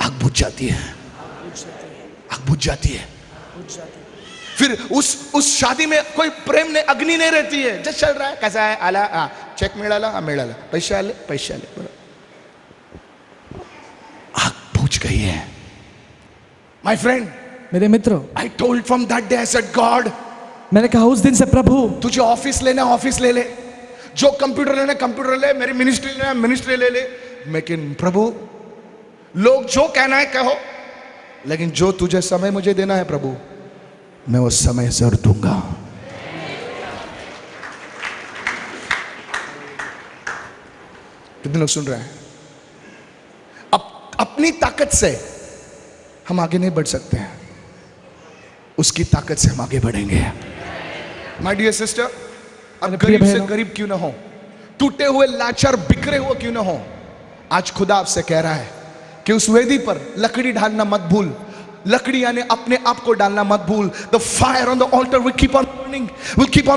आग बुझ जाती है. आग बुझ जाती है. फिर उस शादी में कोई प्रेम ने अग्नि नहीं रहती है. जस्ट चल रहा है, कैसा है, आला चेक मिळाला, मिळाला, पैसे आले, पैसे आले. आग बुझ गई है. माय फ्रेंड, मेरे मित्रों, I told from that day, I said, God, मैंने कहा उस दिन से, प्रभु, तुझे ऑफिस लेना ऑफिस ले ले, जो कंप्यूटर लेना कंप्यूटर ले, मेरी मिनिस्ट्री लेना मिनिस्ट्री ले ले. लेकिन प्रभु, लोग जो कहना है कहो, लेकिन जो तुझे समय मुझे देना है प्रभु, मैं वो समय जरूर दूंगा. कितने लोग सुन रहे हैं? अपनी ताकत से हम आगे नहीं बढ़ सकते हैं, उसकी ताकत से हम आगे बढ़ेंगे. माय डियर सिस्टर, अब गरीब से गरीब क्यों ना हो, टूटे हुए लाचार बिखरे हुए क्यों ना हो, आज खुदा आपसे कह रहा है कि उस वेदी पर लकड़ी डालना मत भूल. लकड़ी यानी अपने आप को डालना मत भूल. The fire on the altar will keep on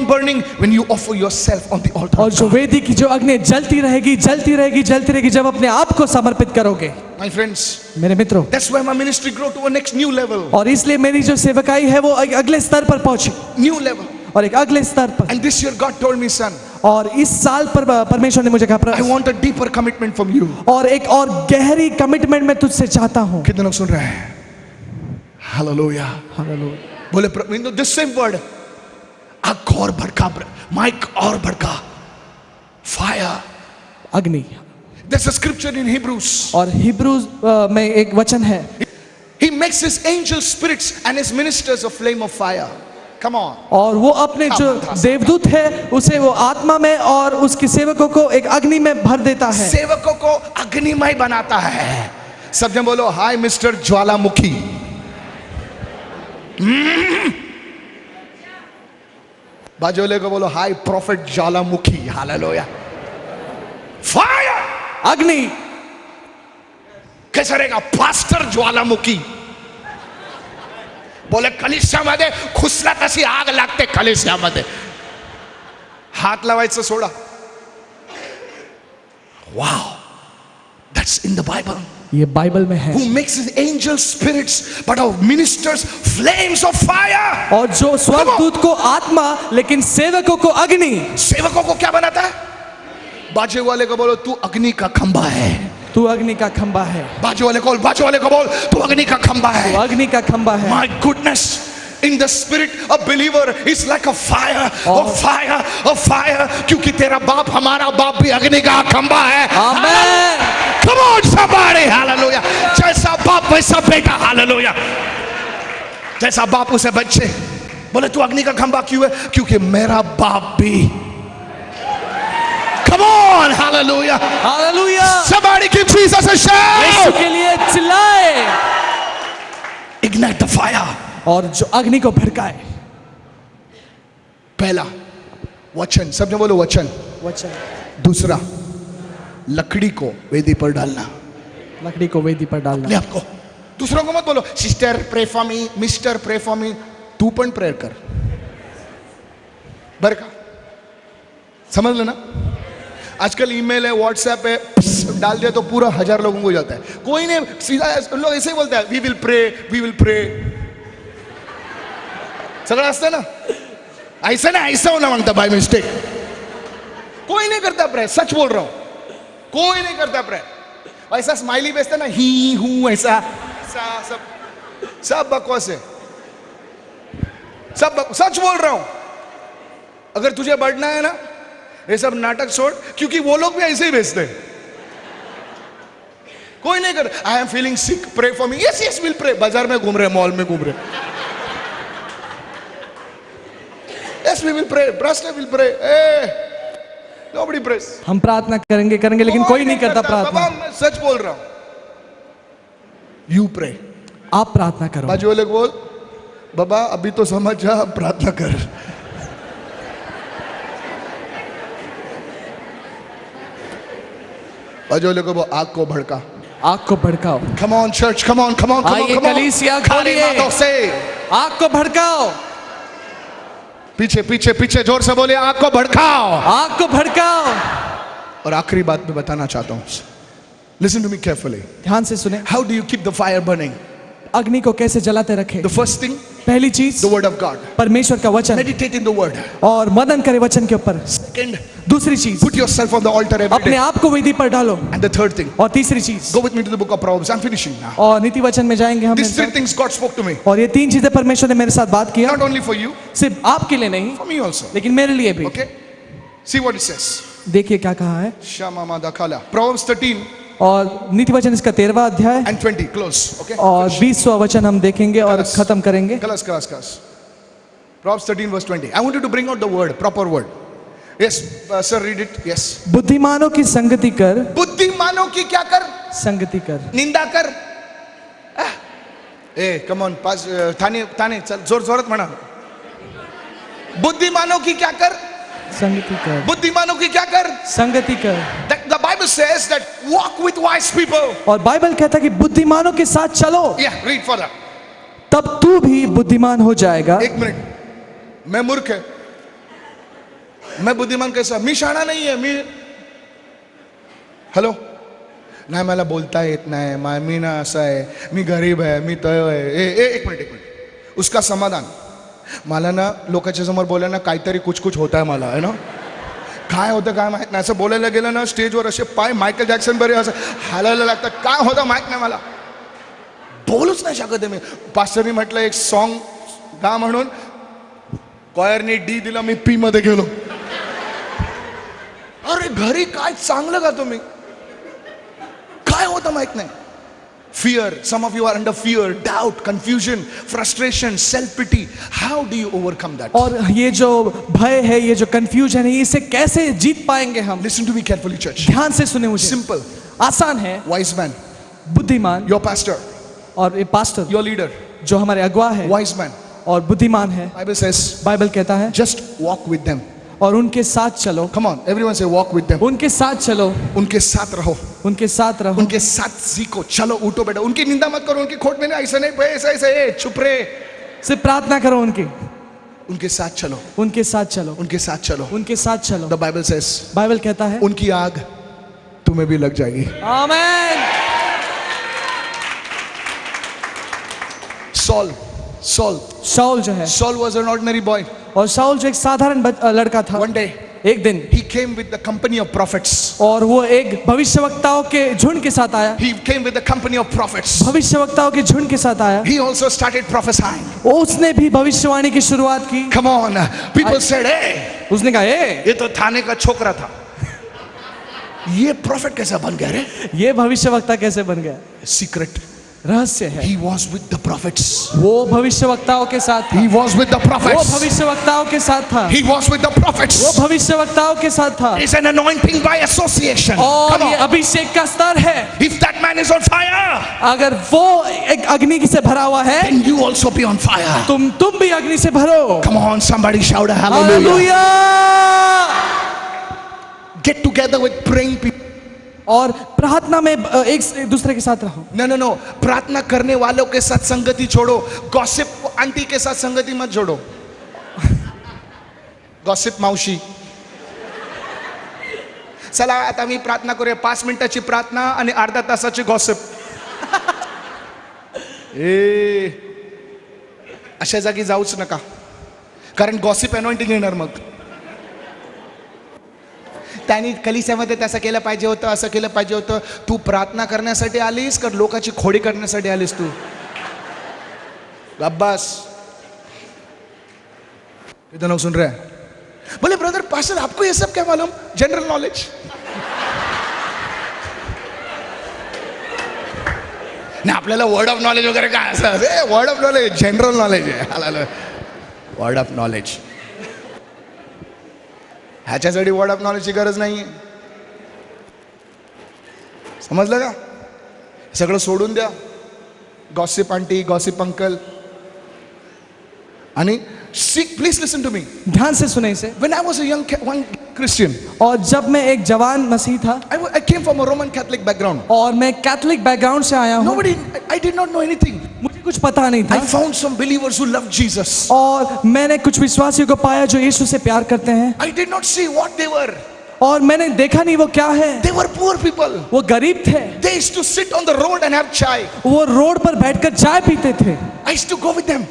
burning when you offer yourself on the altar. और जो वेदी की जो अग्नि जलती रहेगी, जलती रहेगी, जलती रहेगी, जब अपने आप को समर्पित करोगे. My friends, मेरे मित्रों, that's why my ministry grow to a next new level. और इसलिए मेरी जो सेवकाई है वो एक अगले स्तर पर पहुंची. New level. और एक अगले स्तर पर. And this year God told me, son, और इस साल पर परमेश्वर ने मुझे कहा, I want a deeper commitment from you. और एक और गहरी कमिटमेंट मैं तुझसे चाहता हूं. कितने लोग सुन रहे हैं? Hallelujah. हालेलुया. बोले, this same word, आग और भड़का, माइक और भड़का, fire. अग्नि. There's a scripture in Hebrews. और हिब्रू में एक वचन है, He makes his angel spirits and his ministers a flame of fire. Come on. और वो अपने जो देवदूत है उसे वो आत्मा में और उसके सेवकों को एक अग्नि में भर देता है. सेवकों को अग्निमय बनाता है. सब जन बोलो, हाय मिस्टर ज्वालामुखी. बाजू वाले को बोलो, हाय प्रॉफिट ज्वालामुखी. हालेलुया. फायर. अग्नि. कैसा रहेगा? पास्टर ज्वालामुखी. बोले, कलिसियामध्ये खुसला तशी आग लागते. कलिसियामध्ये हात लावायचं soda. Wow, that's in the Bible. ये बाइबल में है. Who makes his angel spirits but our ministers flames of fire. और जो स्वर्गदूत को आत्मा लेकिन सेवकों को अग्नि. सेवकों को क्या बनाता है? बाजू वाले को बोलो, तू अग्नि का खंबा है. तू अग्नि का खंबा है. बाजू वाले को बोल, तू अग्नि का खंबा है. तू अग्नि का खंबा है. My goodness, in the spirit a believer is like a fire, a fire. क्योंकि तेरा बाप, हमारा बाप भी अग्नि का खंबा है. आमेन. Come on somebody, hallelujah. जैसा बाप वैसा बेटा. Hallelujah. जैसा बाप उसे बच्चे. बोले, तू अग्नि का खंबा क्यों है? क्योंकि मेरा बाप भी. Come on, hallelujah. Hallelujah. Somebody give Jesus a Yeshu shout. के लिए चिल्लाए. Ignite the fire. और जो अग्नि को भड़काए. पहला वचन, सब जन बोलो वचन. वचन. दूसरा, लकड़ी को वेदी पर डालना. लकड़ी को वेदी पर डालना. अपने आपको. दूसरों को मत बोलो, sister pray for me, mister pray for me. तू पण प्रेयर कर. बर का? समझ लेना. आजकल ईमेल है, व्हाट्सएप है, डाल दिया तो पूरा 1000 लोगों को जाता है. कोई नहीं, सीधा लोग ऐसे ही बोलते हैं, वी विल प्रे. सगळं असतं ना, ऐसा ना ऐसा होना मागता बाय मिस्टेक. कोई नहीं करता प्रे, सच बोल रहा हूं, कोई नहीं करता प्रे। ऐसा स्माइली भेजता ना, ही हूं, ऐसा ऐसा सब बकवास है, सच बोल रहा हूं। अगर तुझे बढ़ना है ना, ये सब नाटक छोड़, क्योंकि वो लोग भी ऐसे ही भेजते हैं। कोई नहीं कर, I am feeling sick, pray for me, yes yes will pray. बाजार में घूम रहे, मॉल में घूम रहे, यस वी विल प्रे, ब्रस्ट विल प्रे, नोबडी प्रेस। हम प्रार्थना करेंगे लेकिन कोई नहीं करता प्रार्थना। बाबा मैं सच बोल रहा हूं, यू प्रे, आप प्रार्थना करो। बाजू वाले को बोल, बाबा अभी तो समझ जा, अब प्रार्थना कर। बाजू वाले को बोल, आग को भड़का, आग को भड़काओ। Come on church, come on come on come आइए ऑन, कलीसिया खोलिए, आग को भड़काओ। पीछे पीछे पीछे जोर से बोले, आग को भड़काओ, आग को भड़काओ। और आखिरी बात मैं बताना चाहता हूं, लिसन टू मी केयरफुली। ध्यान से सुने। How do you keep the fire burning? अग्नि को कैसे जलाते रखे? द फर्स्ट थिंग, पहली चीज द वर्ड ऑफ गॉड, परमेश्वर का वचन, मेडिटेट इन द वर्ड। और मनन करे वचन के ऊपर। सेकंड, दूसरी चीज, put yourself on the altar every अपने डे। आप को वेदी पर डालो। एंड द थर्ड थिंग, और तीसरी चीज, go with me to the book of Proverbs, I am finishing now. और नीति वचन में जाएंगे हम। These three things God spoke to me, और ये तीन चीजें परमेश्वर ने मेरे साथ बात किया, not only for you, सिर्फ आपके लिए नहीं for me also. लेकिन मेरे लिए भी। Okay, see what it says. देखिए क्या कहा है। Shama Madakala, Proverbs 13 और नीति वचन इसका 13वां अध्याय and 20, close. Okay, और 20वां वचन हम देखेंगे और Kalas. खत्म करेंगे। Kalas. Proverbs 13 verse 20. I want you to bring out the word, proper word. Yes, sir, read it. Yes. बुद्धिमानों की संगति कर, बुद्धिमानों की क्या कर? संगति कर। निंदा कर। ए, come on, पास थाने चल, जोरात म्हणा। बुद्धिमानों की क्या कर? संगति कर। बुद्धिमानों की क्या कर? संगति कर। The Bible says that walk with wise people. और बाइबल कहता है कि बुद्धिमानों के साथ चलो, Yeah, read further. तब तू भी बुद्धिमान हो जाएगा। एक मिनिट, मैं मूर्ख है, मैं बुद्धिमान कैसा? मी शाणा नहीं है, मी हॅलो नाही, मला बोलता येत नाही, मी ना असा आहे, मी गरीब आहे, मी तय आहे। एक मिनिट, उसका समाधान, मला ना लोकांच्या समोर बोलायला ना काहीतरी कुछ होता है, मला है ना, काय होतं काय माहित नाही, असं बोलायला गेलं ना स्टेजवर असे पाय मायकल जॅक्सन बरे असं हालायला लागतात, काय होतं माहित नाही, मला बोलूच नाही शकत आहे मी। पास्टरनी म्हटलं एक सॉन्ग गा म्हणून, कॉयरनी डी दिला, मी पी मध्ये गेलो। अरे घरी काय चांगलं गातो मी, काय होतं माहित नाही। Fear, some of you are under fear, doubt, confusion, frustration, self-pity. How do you overcome that? और ये जो भय है, ये जो कंफ्यूजन है, इसे कैसे जीत पाएंगे हम? Listen to me carefully, church. ध्यान से सुने मुझे। Simple. आसान है। Wise man, बुद्धिमान, your pastor, और ये पास्टर, your leader, जो हमारे अगुआ है, wise man. और बुद्धिमान है। Bible says, बाइबल कहता है just walk with them. और उनके साथ चलो। Come on, everyone say walk with them. उनके साथ चलो, उनके साथ रहो, उनके साथ रहो, उनके साथ सीखो, चलो उठो बैठो, उनकी निंदा मत करो, उनकी खोट में नहीं, ऐसा नहीं, ऐसा ऐसा चुप रहे, सिर्फ प्रार्थना करो उनकी। उनके साथ चलो, उनके साथ चलो, उनके साथ चलो। उनके साथ चलो। The Bible says, बाइबल कहता है उनकी आग तुम्हें भी लग जाएगी। आमीन। शाऊल जो है, Saul was an ordinary boy. और शाऊल जो एक साधारण लड़का था, One day, एक दिन, he came with the company of prophets. और वो एक भविष्यवक्ताओं के झुंड के साथ आया। He came with the company of prophets. भविष्यवक्ताओं के झुंड के साथ आया। He also started prophesying. उसने भी भविष्यवाणी की शुरुआत की। Come on, people said, hey, उसने कहा ए, ये तो थाने का छोकरा था, ये प्रॉफिट कैसा बन गया रे? ये भविष्यवक्ता कैसे बन गया? Secret. रहस्य है। He was with the prophets. वो भविष्यवक्ताओं के साथ था। He was with the वो prophets. भविष्यवक्ताओं के साथ था। He was with the prophets. वो भविष्यवक्ताओं के साथ था। It's an anointing by association. और Come ये on. अभिषेक का स्तर है। If that man is on fire, अगर वो एक अग्नि से भरा हुआ है, then you also be on fire. तुम भी अग्नि से भरो। Come on, somebody shout a hallelujah. Hallelujah. Get together with praying people. और प्रार्थना में एक दूसरे के साथ रहो। No. प्रार्थना करने वालों के साथ संगति छोड़ो, गॉसिप आंटी के साथ संगति मत जोड़ो। गॉसिप मावशी, चला आता मी प्रार्थना करूया, 5 मिनिटाची प्रार्थना आणि अर्धा तासाची गॉसिप। अशा जागी जाऊच नका, कारण गॉसिप अनॉइंटिंग येणार मग। त्यांनी कलिसियामध्ये तसं केलं पाहिजे होतं, असं केलं पाहिजे होतं. तू प्रार्थना करण्यासाठी आलीस का लोकांची खोडी करण्यासाठी आलीस तू? अब्बास कितने लोग सुन रहे हैं? बोले ब्रदर पास्टर आपको ये सब क्या मालूम? General knowledge. नाही आपल्याला वर्ड ऑफ नॉलेज वगैरे काय असं? Word of knowledge general knowledge आहे. वर्ड ऑफ नॉलेज ह्याच्यासाठी वर्ड ऑफ नॉलेजची गरज नाही. समजलं का? सगळं सोडून द्या. Gossip aunty, gossip uncle. आणि seek, please listen to me. ध्यान से सुने इसे. When I was a young Christian, और जब मैं एक जवान मसीह था, I came from a Roman Catholic background. और मैं कैथोलिक बैकग्राउंड से आया हूँ, I did not know anything. मुझे कुछ पता नहीं I था. found some believers who loved Jesus. और मैंने कुछ विश्वासियों को पाया जो यीशु से प्यार करते हैं, I did not see what they were. और मैंने देखा नहीं वो क्या है. They were poor people. वो गरीब थे. They used to sit on the road and have chai. वो रोड पर बैठकर चाय पीते थे. I used to go with them.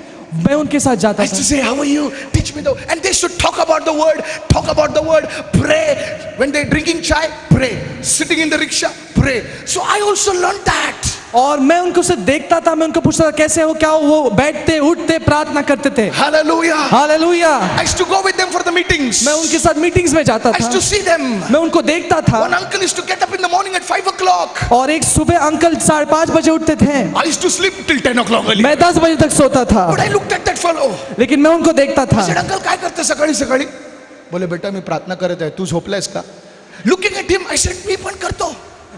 मैं उनके साथ I जाता used to था. say, how are you? Teach me the. And they should talk about the word, pray. When they're drinking chai, pray. Sitting in the rickshaw, pray. So I also learned that. और मैं उनको से देखता था, मैं उनको पूछता था कैसे हो, क्या हो. वो बैठते उठते प्रार्थना करते थे. Hallelujah. Hallelujah. I used to go with them for the meetings. मैं उनके साथ मीटिंग्स में जाता I used to था. see them. मैं उनको देखता था. One uncle used to get up in the morning at 5 o'clock. और एक सुबह अंकल 5:30 बजे उठते थे. I used to sleep till 10 o'clock early. मैं 10 बजे तक सोता था. But I looked at that fellow. लेकिन मैं उनको देखता I said, था. uncle काय करते सकाळी सकाळी? बोले बेटा मी प्रार्थना करत आहे, तू झोपलायस का? Looking at him, I said, मी पण करतो.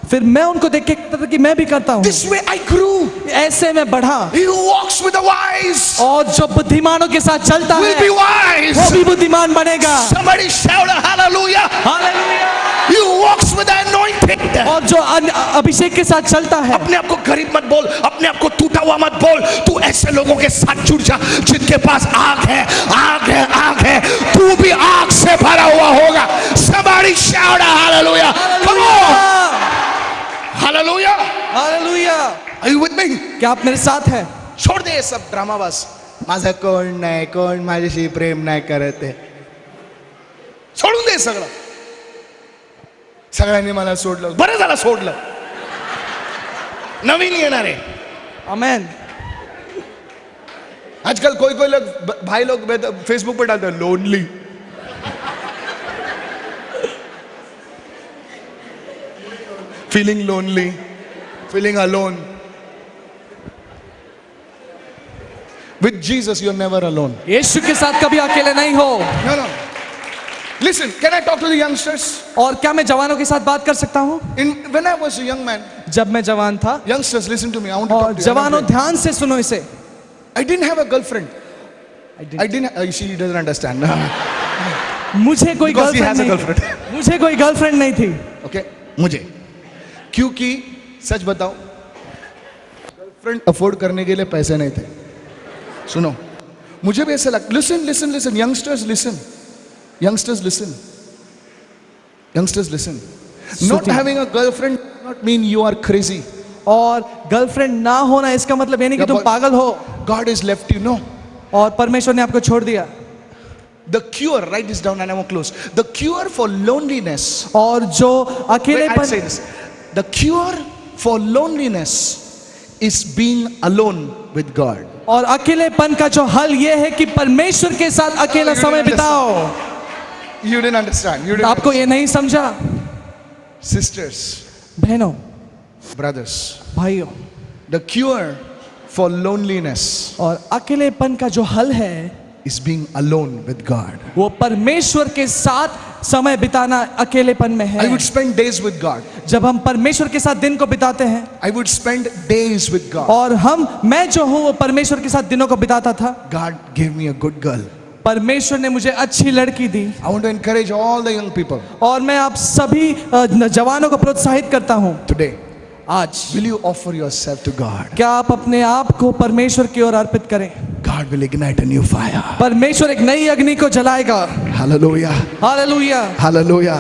फिर मैं उनको देख के कहता था कि मैं भी करता हूँ. This way I grew. ऐसे मैं बढ़ा. He who walks with the wise और जो बुद्धिमानों के साथ चलता will है be wise. वो भी बुद्धिमान बनेगा. Somebody shout a hallelujah. Hallelujah. He who walks with the anointing. और जो अभिषेक के साथ चलता है, अपने आप को गरीब मत बोल, अपने आप को टूटा हुआ मत बोल. तू ऐसे लोगों के साथ जुड़ जा जिनके पास आग है, आग है, आग है. तू भी आग से भरा हुआ होगा. Somebody shout a hallelujah. Come on. Hallelujah. Hallelujah. Are you with me? क्या आप मेरे साथ हैं? छोड़ दे ये सब ड्रामाबाज. माझं कोण माझ्याशी प्रेम नाही करत आहे. सोडून दे सगळं. सगळ्यांनी मला सोडलं, बरं झालं सोडलं. नवीन येणार आहे. आमेन. आजकल कोई कोई लोग भाई लोग फेसबुक पे डालते हैं lonely. Feeling lonely, feeling alone. With Jesus, you're never alone. यीशु के साथ कभी अकेले नहीं हो. No. Listen, can I talk to the youngsters? और क्या मैं जवानों के साथ बात कर सकता हूँ? When I was a young man, जब मैं जवान था, youngsters, listen to me. I want to और talk to you. जवानों ध्यान से सुनो इसे. I didn't have a girlfriend. I didn't. She doesn't understand. मुझे कोई Because he has a girlfriend नहीं. girlfriend. मुझे कोई गर्लफ्रेंड नहीं थी. Okay, मुझे. क्योंकि सच बताओ, गर्लफ्रेंड अफोर्ड करने के लिए पैसे नहीं थे. सुनो, मुझे भी ऐसा लगता. Listen, youngsters, listen. Youngsters, listen. Not having a girlfriend does not mean you are crazy. और गर्लफ्रेंड ना होना इसका मतलब ये नहीं कि तुम पागल हो. God has left you. No. और परमेश्वर ने आपको छोड़ दिया. The cure, write this down and I will close. The cure for loneliness. और जो Wait, I'll say अकेलेपन, this. The cure for loneliness is being alone with God. और अकेलेपन का जो हल ये है कि परमेश्वर के साथ अकेला समय बिताओ. You didn't understand. आपको ये नहीं समझा? Sisters, बहनों, brothers, भाइयों, the cure for loneliness और अकेलेपन का जो हल है is being alone with God. वो परमेश्वर के साथ समय बिताना अकेलेपन में है. I would spend days with God. जब हम परमेश्वर के साथ दिन को बिताते हैं, I would spend days with God. और मैं जो हूँ वो परमेश्वर के साथ दिनों को बिताता था. God gave me a good girl. परमेश्वर ने मुझे अच्छी लड़की दी. I want to encourage all the young people और मैं आप सभी जवानों को प्रोत्साहित करता हूँ. today. आज Will you offer yourself to God? क्या आप अपने आप को परमेश्वर की ओर अर्पित करें? God will ignite a new fire. परमेश्वर एक नई अग्नि को जलाएगा. Hallelujah. हालेलुया. Hallelujah.